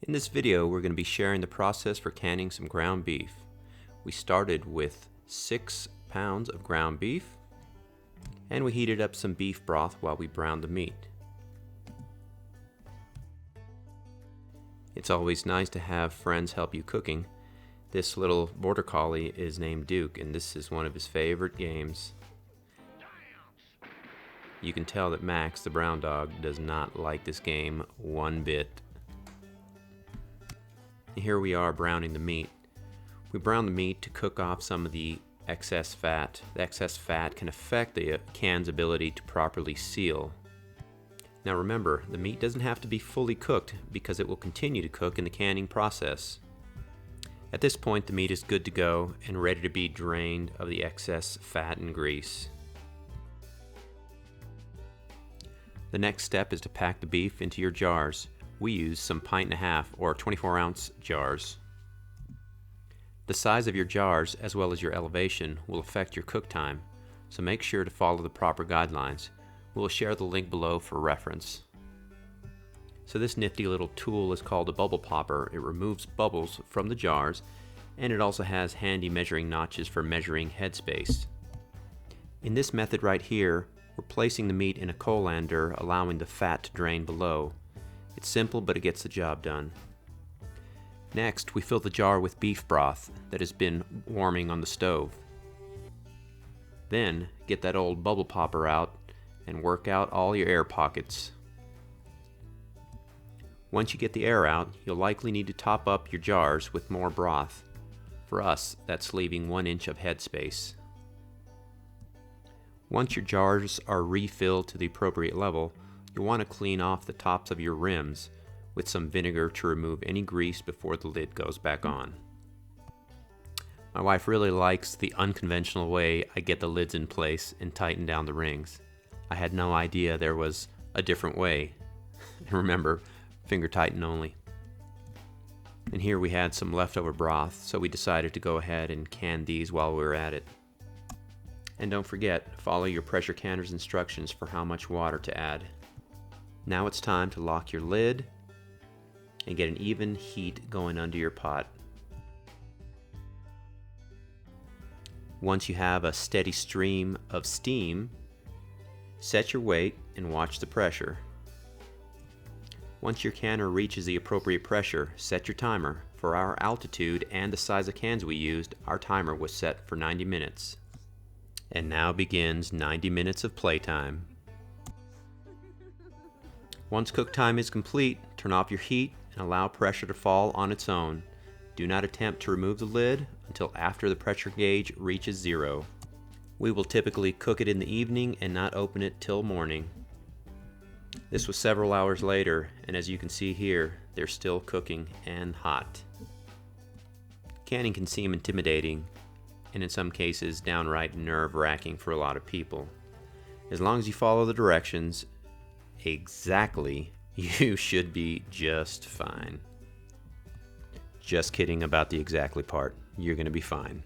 In this video, we're going to be sharing the process for canning some ground beef. We started with 6 pounds of ground beef, and we heated up some beef broth while we browned the meat. It's always nice to have friends help you cooking. This little border collie is named Duke, and this is one of his favorite games. You can tell that Max, the brown dog, does not like this game one bit. Here we are browning the meat. We brown the meat to cook off some of the excess fat. The excess fat can affect the can's ability to properly seal. Now remember, the meat doesn't have to be fully cooked because it will continue to cook in the canning process. At this point, the meat is good to go and ready to be drained of the excess fat and grease. The next step is to pack the beef into your jars. We use some 1.5 pint or 24-ounce jars. The size of your jars as well as your elevation will affect your cook time, so make sure to follow the proper guidelines. We'll share the link below for reference. So this nifty little tool is called a bubble popper. It removes bubbles from the jars, and it also has handy measuring notches for measuring headspace. In this method right here, we're placing the meat in a colander, allowing the fat to drain below. It's simple, but it gets the job done. Next, we fill the jar with beef broth that has been warming on the stove. Then, get that old bubble popper out and work out all your air pockets. Once you get the air out, you'll likely need to top up your jars with more broth. For us, that's leaving 1 inch of headspace. Once your jars are refilled to the appropriate level, you'll want to clean off the tops of your rims with some vinegar to remove any grease before the lid goes back on. My wife really likes the unconventional way I get the lids in place and tighten down the rings. I had no idea there was a different way. Remember, finger tighten only. And here we had some leftover broth, so we decided to go ahead and can these while we were at it. And don't forget, follow your pressure canner's instructions for how much water to add. Now it's time to lock your lid and get an even heat going under your pot. Once you have a steady stream of steam, set your weight and watch the pressure. Once your canner reaches the appropriate pressure, set your timer. For our altitude and the size of cans we used, our timer was set for 90 minutes. And now begins 90 minutes of playtime. Once cook time is complete, turn off your heat and allow pressure to fall on its own. Do not attempt to remove the lid until after the pressure gauge reaches 0. We will typically cook it in the evening and not open it till morning. This was several hours later, and as you can see here, they're still cooking and hot. Canning can seem intimidating, and in some cases downright nerve-wracking for a lot of people. As long as you follow the directions exactly, you should be just fine. Just kidding about the exactly part. You're going to be fine.